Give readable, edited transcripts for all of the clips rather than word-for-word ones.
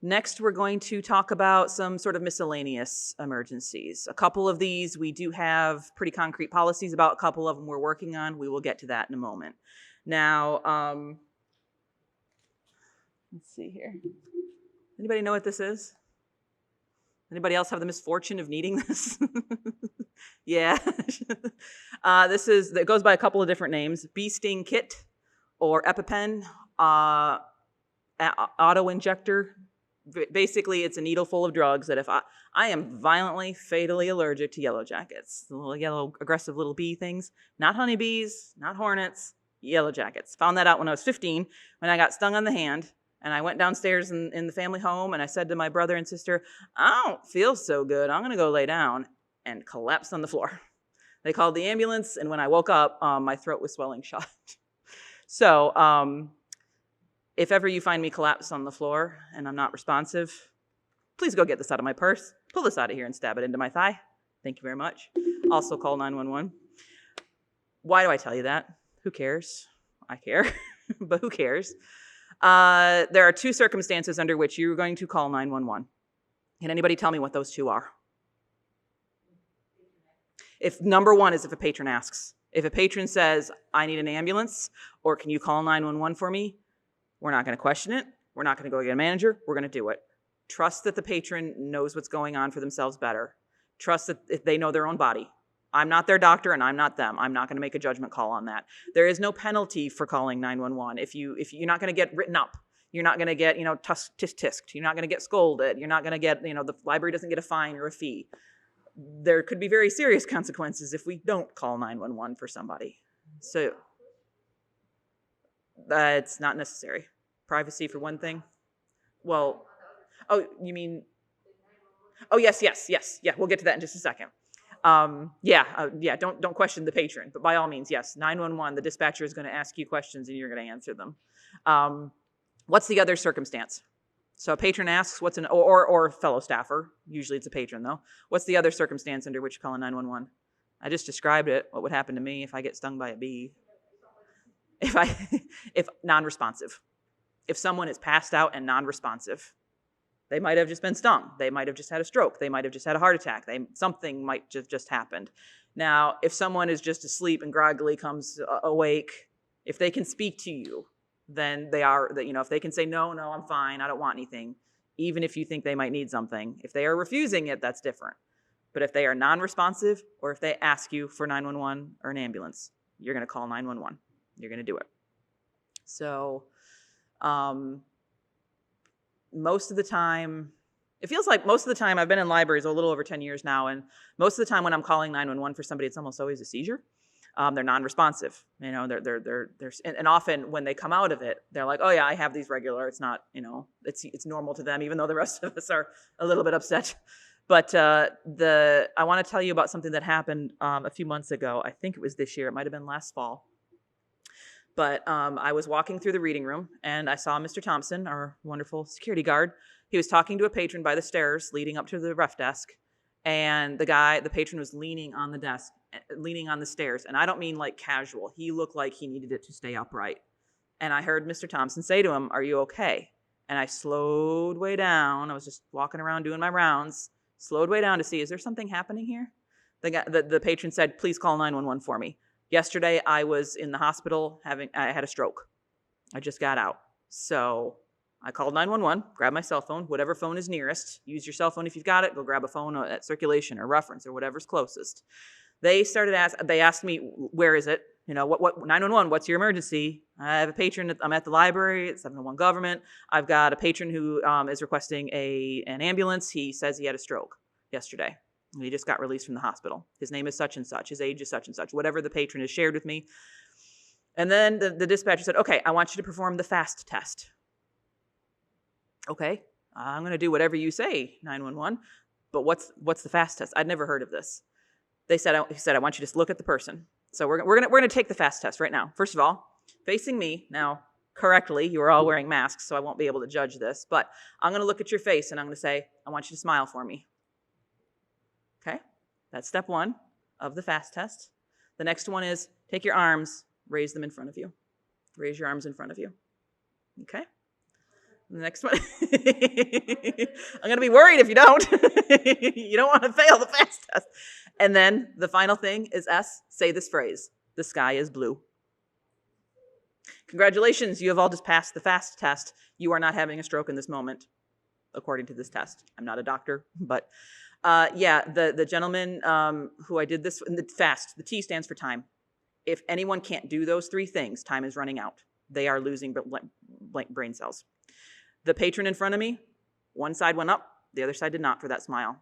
Next, we're going to talk about some sort of miscellaneous emergencies. A couple of these we do have pretty concrete policies about. A couple of them we're working on. We will get to that in a moment. Now, let's see here. Anybody know what this is? Anybody else have the misfortune of needing this? Yeah. It goes by a couple of different names: bee sting kit or EpiPen, auto injector. Basically, it's a needle full of drugs that if I am violently, fatally allergic to yellow jackets, the little yellow, aggressive little bee things, not honeybees, not hornets, yellow jackets. Found that out when I was 15, when I got stung on the hand, and I went downstairs in the family home, and I said to my brother and sister, I don't feel so good. I'm going to go lay down, and collapsed on the floor. They called the ambulance, and when I woke up, my throat was swelling shut. So, if ever you find me collapsed on the floor and I'm not responsive, please go get this out of my purse, pull this out of here and stab it into my thigh. Thank you very much. Also call 911. Why do I tell you that? Who cares? I care, but who cares? There are two circumstances under which you're going to call 911. Can anybody tell me what those two are? If number one is if a patron asks. If a patron says, I need an ambulance, or can you call 911 for me? We're not going to question it. We're not going to go get a manager. We're going to do it. Trust that the patron knows what's going on for themselves better. Trust that they know their own body. I'm not their doctor and I'm not them. I'm not going to make a judgment call on that. There is no penalty for calling 911. If you're not going to get written up, you're not going to get, tisk-tisked. You're not going to get scolded. You're not going to get, the library doesn't get a fine or a fee. There could be very serious consequences if we don't call 911 for somebody. So it's not necessary. Privacy for one thing. Well, oh, you mean? Oh, yes. Yeah, we'll get to that in just a second. Don't question the patron, but by all means, yes. 911, the dispatcher is going to ask you questions and you're going to answer them. What's the other circumstance? So a patron asks, or a fellow staffer, usually it's a patron though. What's the other circumstance under which you call a 911? I just described it. What would happen to me if I get stung by a bee? If non-responsive. If someone is passed out and non-responsive, they might have just been stung. They might have just had a stroke. They might have just had a heart attack. Something might just happened. Now, if someone is just asleep and groggily comes awake, if they can speak to you, then if they can say, no, I'm fine, I don't want anything, even if you think they might need something. If they are refusing it, that's different. But if they are non-responsive, or if they ask you for 911 or an ambulance, you're going to call 911. You're going to do it. So, most of the time, it feels like most of the time, I've been in libraries a little over 10 years now, and most of the time when I'm calling 911 for somebody, it's almost always a seizure. They're non-responsive. And often when they come out of it, they're like, oh yeah, I have these regular. It's not, it's normal to them, even though the rest of us are a little bit upset. But I want to tell you about something that happened a few months ago. I think it was this year. It might have been last fall. But I was walking through the reading room, and I saw Mr. Thompson, our wonderful security guard. He was talking to a patron by the stairs leading up to the ref desk, and the patron was leaning on the stairs. And I don't mean like casual. He looked like he needed it to stay upright. And I heard Mr. Thompson say to him, are you okay? And I slowed way down. I was just walking around doing my rounds, slowed way down to see, is there something happening here? The patron said, please call 911 for me. Yesterday, I was in the hospital I had a stroke. I just got out. So I called 911, grabbed my cell phone, whatever phone is nearest. Use your cell phone if you've got it. Go grab a phone at circulation or reference or whatever's closest. They asked me, where is it? What 911, what's your emergency? I have a patron, I'm at the library, it's 701 government. I've got a patron who is requesting an ambulance. He says he had a stroke yesterday. He just got released from the hospital. His name is such and such. His age is such and such. Whatever the patron has shared with me. And then the dispatcher said, okay, I want you to perform the FAST test. Okay, I'm going to do whatever you say, 911. But what's the FAST test? I'd never heard of this. He said, I want you to look at the person. So we're going to take the FAST test right now. First of all, facing me now correctly. You are all wearing masks, so I won't be able to judge this. But I'm going to look at your face and I'm going to say, I want you to smile for me. Okay, that's step one of the FAST test. The next one is take your arms, raise them in front of you. Raise your arms in front of you. Okay? The next one. I'm going to be worried if you don't. You don't want to fail the FAST test. And then the final thing is S. Say this phrase. The sky is blue. Congratulations, you have all just passed the FAST test. You are not having a stroke in this moment, according to this test. I'm not a doctor, but yeah, the gentleman who I did this, the FAST, the T stands for time. If anyone can't do those three things, time is running out. They are losing blank brain cells. The patron in front of me, one side went up, the other side did not for that smile.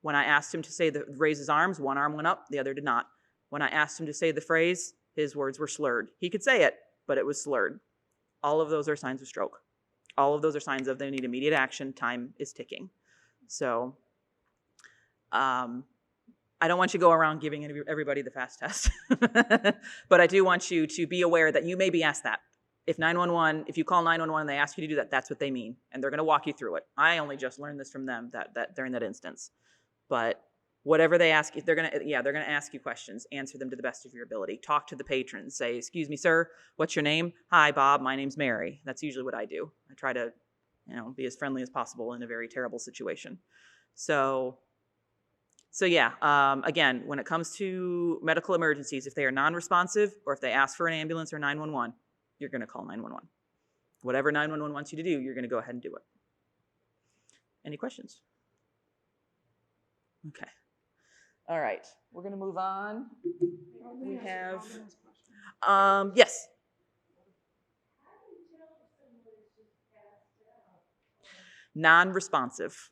When I asked him to raise his arms, one arm went up, the other did not. When I asked him to say the phrase, his words were slurred. He could say it, but it was slurred. All of those are signs of stroke. All of those are signs of they need immediate action. Time is ticking. So I don't want you to go around giving everybody the FAST test. But I do want you to be aware that you may be asked that. If you call 911 and they ask you to do that, that's what they mean. And they're going to walk you through it. I only just learned this from them that during that instance. But whatever they ask you, they're going to ask you questions. Answer them to the best of your ability. Talk to the patrons. Say, excuse me, sir, what's your name? Hi, Bob, my name's Mary. That's usually what I do. I try to, be as friendly as possible in a very terrible situation. So yeah, again, when it comes to medical emergencies, if they are non-responsive or if they ask for an ambulance or 911, you're going to call 911. Whatever 911 wants you to do, you're going to go ahead and do it. Any questions? Okay. All right. We're going to move on. We have, yes. Non-responsive.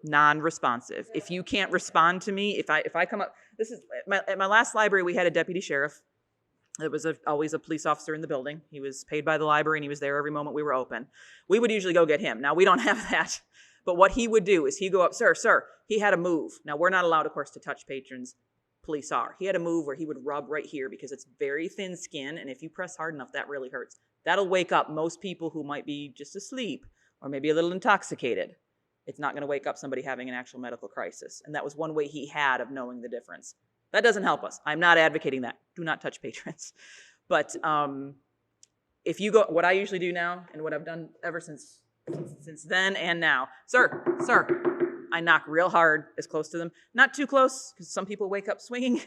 Non-responsive. If you can't respond to me, if I come up, this is at my last library, we had a deputy sheriff. It was always a police officer in the building. He was paid by the library and he was there every moment we were open. We would usually go get him. Now we don't have that, but what he would do is he'd go up, sir, he had a move. Now we're not allowed, of course, to touch patrons. Police are. He had a move where he would rub right here because it's very thin skin, and if you press hard enough, that really hurts. That'll wake up most people who might be just asleep or maybe a little intoxicated. It's not going to wake up somebody having an actual medical crisis. And that was one way he had of knowing the difference. That doesn't help us. I'm not advocating that. Do not touch patrons. But if you go, what I usually do now, and what I've done ever since then and now, sir, I knock real hard, as close to them. Not too close, because some people wake up swinging.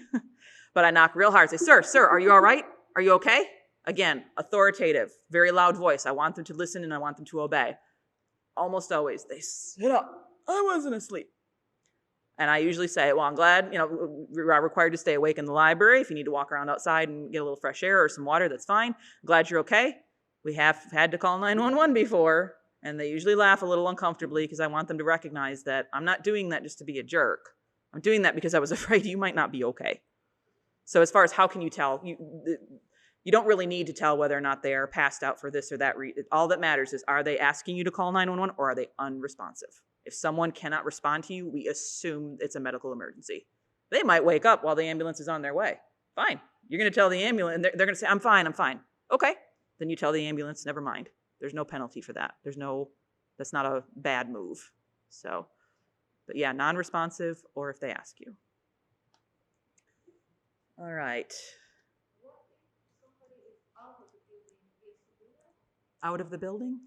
But I knock real hard. Say, sir, are you all right? Are you okay? Again, authoritative, very loud voice. I want them to listen and I want them to obey. Almost always, they sit up. I wasn't asleep. And I usually say, well, I'm glad, we're required to stay awake in the library. If you need to walk around outside and get a little fresh air or some water, that's fine. I'm glad you're okay. We have had to call 911 before, and they usually laugh a little uncomfortably because I want them to recognize that I'm not doing that just to be a jerk. I'm doing that because I was afraid you might not be okay. So as far as how can you tell, you don't really need to tell whether or not they are passed out for this or that reason. All that matters is, are they asking you to call 911 or are they unresponsive? If someone cannot respond to you, we assume it's a medical emergency. They might wake up while the ambulance is on their way. Fine. You're going to tell the ambulance, and they're going to say, I'm fine. Okay. Then you tell the ambulance, never mind. There's no penalty for that. That's not a bad move. So, but yeah, non-responsive or if they ask you. All right. Out of the building?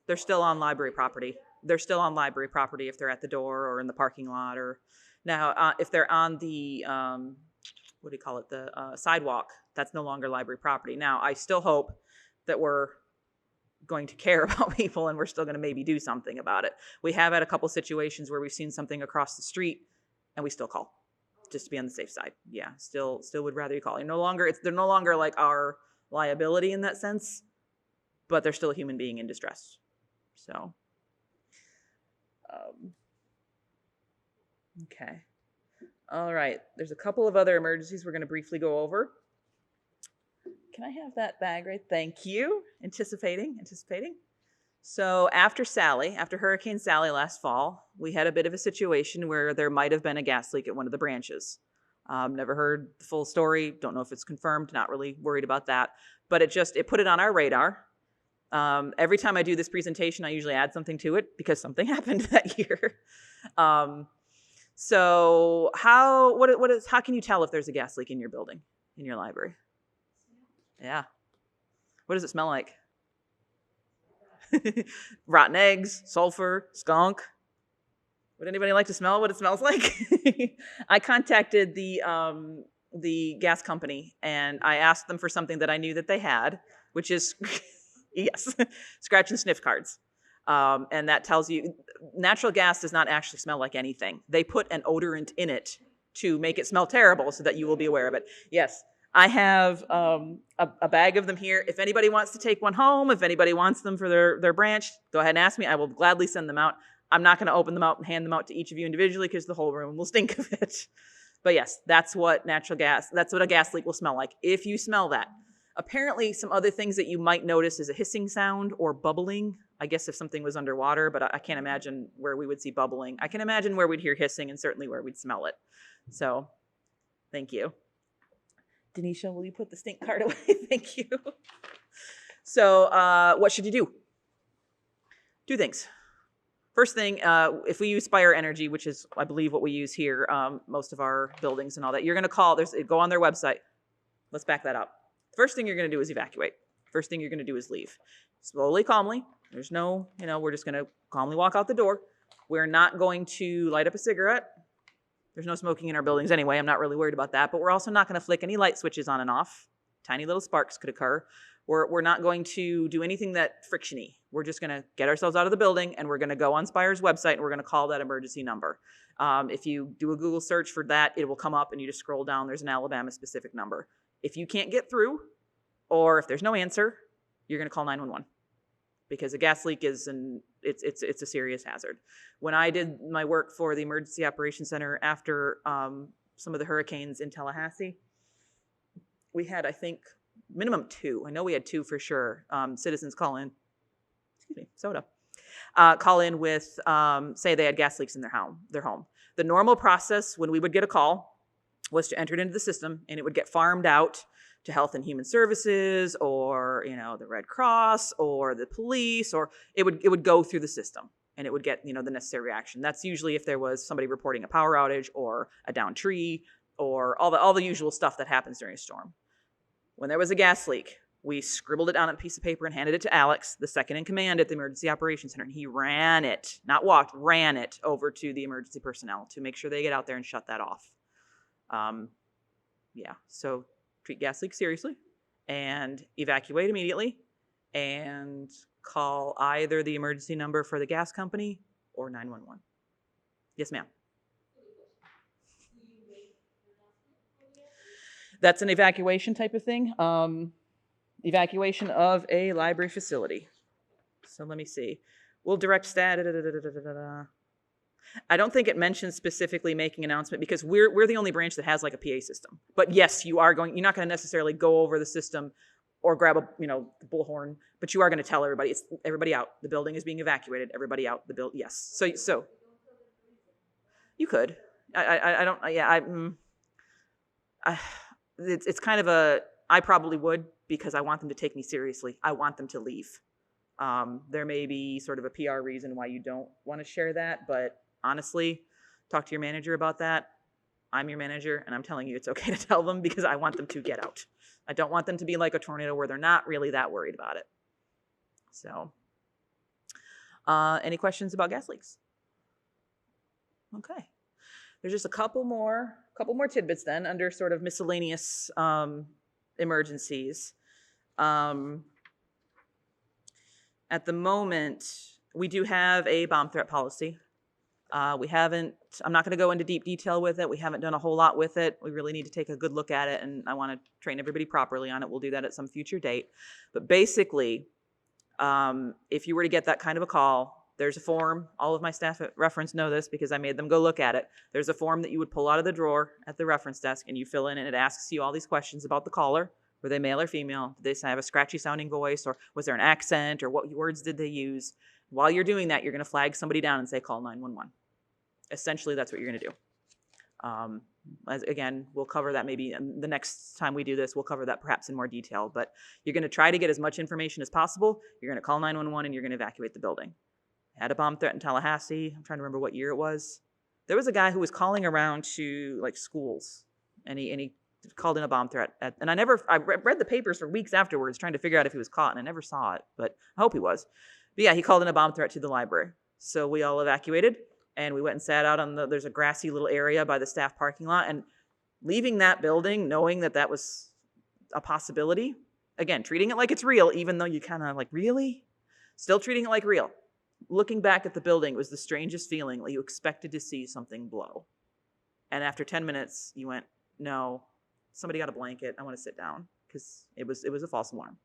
They're still on library property. They're still on library property if they're at the door or in the parking lot. Or now, if they're on the the sidewalk, that's no longer library property. Now, I still hope that we're going to care about people and we're still going to maybe do something about it. We have had a couple situations where we've seen something across the street and we still call, just to be on the safe side. Yeah, still would rather you call. They're no longer like our liability in that sense, but they're still a human being in distress. So, okay. All right. There's a couple of other emergencies we're going to briefly go over. Can I have that bag right? Thank you. Anticipating. So after Hurricane Sally last fall, we had a bit of a situation where there might have been a gas leak at one of the branches. Never heard the full story. Don't know if it's confirmed. Not really worried about that. But it put it on our radar. Every time I do this presentation, I usually add something to it because something happened that year. So how can you tell if there's a gas leak in your building, in your library? Yeah. What does it smell like? Rotten eggs, sulfur, skunk. Would anybody like to smell what it smells like? I contacted the gas company and I asked them for something that I knew that they had, which is yes, scratch and sniff cards. And that tells you natural gas does not actually smell like anything. They put an odorant in it to make it smell terrible so that you will be aware of it. Yes, I have a bag of them here. If anybody wants to take one home, if anybody wants them for their branch, go ahead and ask me. I will gladly send them out. I'm not going to open them out and hand them out to each of you individually because the whole room will stink of it. But yes, that's what that's what a gas leak will smell like if you smell that. Apparently, some other things that you might notice is a hissing sound or bubbling. I guess if something was underwater, but I can't imagine where we would see bubbling. I can imagine where we'd hear hissing and certainly where we'd smell it. So, thank you. Denisha, will you put the stink card away? Thank you. So, what should you do? Two things. First thing, if we use Spire Energy, which is, I believe, what we use here, most of our buildings and all that, you're going to call, go on their website. Let's back that up. First thing you're going to do is evacuate. First thing you're going to do is leave. Slowly, calmly. There's no, we're just going to calmly walk out the door. We're not going to light up a cigarette. There's no smoking in our buildings anyway. I'm not really worried about that. But we're also not going to flick any light switches on and off. Tiny little sparks could occur. We're not going to do anything that friction-y. We're just going to get ourselves out of the building and we're going to go on Spire's website and we're going to call that emergency number. If you do a Google search for that, it will come up and you just scroll down. There's an Alabama specific number. If you can't get through or if there's no answer, you're going to call 911 because a gas leak is it's a serious hazard. When I did my work for the Emergency Operations Center after some of the hurricanes in Tallahassee, we had, I think, minimum 2. I know we had 2 for sure. Citizens call in, call in with, say they had gas leaks in their home. The normal process when we would get a call was to enter it into the system and it would get farmed out to Health and Human Services or, the Red Cross or the police, or it would go through the system and it would get, the necessary reaction. That's usually if there was somebody reporting a power outage or a downed tree or all the usual stuff that happens during a storm. When there was a gas leak, we scribbled it down on a piece of paper and handed it to Alex, the second in command at the Emergency Operations Center. And he ran it, not walked, ran it over to the emergency personnel to make sure they get out there and shut that off. So treat gas leaks seriously and evacuate immediately and call either the emergency number for the gas company or 911. Yes, ma'am. That's an evacuation type of thing. Evacuation of a library facility. So let me see. We'll direct stat. I don't think it mentions specifically making an announcement because we're the only branch that has like a PA system. But yes, you're not going to necessarily go over the system or grab a the bullhorn, but you are going to tell everybody, it's everybody out. The building is being evacuated. Everybody out. The building. Yes. So you could. I don't. Yeah. It's kind of I probably would because I want them to take me seriously. I want them to leave. There may be sort of a PR reason why you don't want to share that, but honestly, talk to your manager about that. I'm your manager, and I'm telling you it's okay to tell them because I want them to get out. I don't want them to be like a tornado where they're not really that worried about it. So, any questions about gas leaks? Okay. There's just a couple more tidbits then under sort of miscellaneous emergencies. At the moment, we do have a bomb threat policy. I'm not going to go into deep detail with it. We haven't done a whole lot with it. We really need to take a good look at it, and I want to train everybody properly on it. We'll do that at some future date. But basically, if you were to get that kind of a call, there's a form. All of my staff at reference know this because I made them go look at it. There's a form that you would pull out of the drawer at the reference desk and you fill in and it asks you all these questions about the caller. Were they male or female? Did they have a scratchy sounding voice or was there an accent or what words did they use? While you're doing that, you're going to flag somebody down and say call 911. Essentially, that's what you're going to do. Again, we'll cover that maybe the next time we do this. We'll cover that perhaps in more detail. But you're going to try to get as much information as possible. You're going to call 911 and you're going to evacuate the building. Had a bomb threat in Tallahassee. I'm trying to remember what year it was. There was a guy who was calling around to like schools, and he called in a bomb threat. And I read the papers for weeks afterwards trying to figure out if he was caught, and I never saw it, but I hope he was. But yeah, he called in a bomb threat to the library. So we all evacuated, and we went and sat out on there's a grassy little area by the staff parking lot, and leaving that building, knowing that that was a possibility, again, treating it like it's real, even though you kind of like, really? Still treating it like real. Looking back at the building, it was the strangest feeling. Like you expected to see something blow. And after 10 minutes, you went, no, somebody got a blanket. I want to sit down, because it was a false alarm.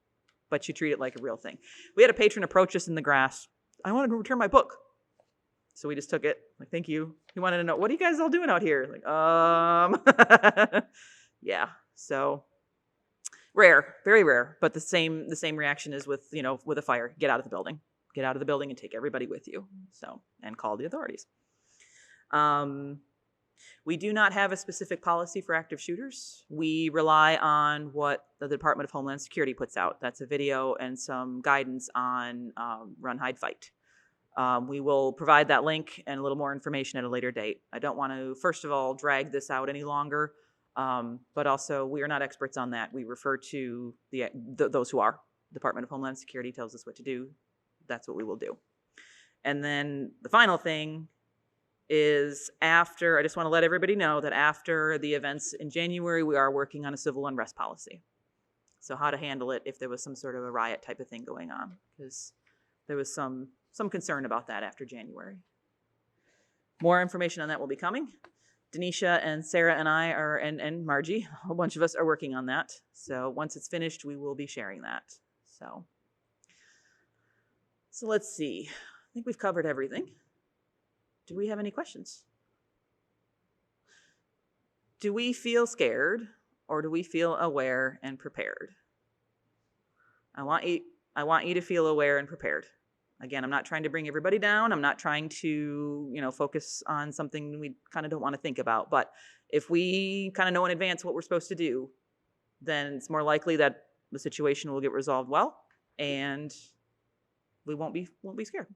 But you treat it like a real thing. We had a patron approach us in the grass. I wanted to return my book. So we just took it. Like, thank you. He wanted to know, what are you guys all doing out here? Like, yeah. So rare, very rare. But the same reaction is with a fire. Get out of the building. Get out of the building and take everybody with you. So, and call the authorities. We do not have a specific policy for active shooters. We rely on what the Department of Homeland Security puts out. That's a video and some guidance on run, hide, fight. We will provide that link and a little more information at a later date. I don't want to, first of all, drag this out any longer, but also we are not experts on that. We refer to those who are. Department of Homeland Security tells us what to do. That's what we will do. And then the final thing is I just want to let everybody know that after the events in January, we are working on a civil unrest policy. So how to handle it if there was some sort of a riot type of thing going on, because there was some concern about that after January. More information on that will be coming. Denisha and Sarah and I and Margie, a whole bunch of us are working on that. So once it's finished, we will be sharing that. So let's see. I think we've covered everything. Do we have any questions? Do we feel scared, or do we feel aware and prepared? I want you to feel aware and prepared. Again, I'm not trying to bring everybody down. I'm not trying to, focus on something we kind of don't want to think about. But if we kind of know in advance what we're supposed to do, then it's more likely that the situation will get resolved well, and we won't be scared.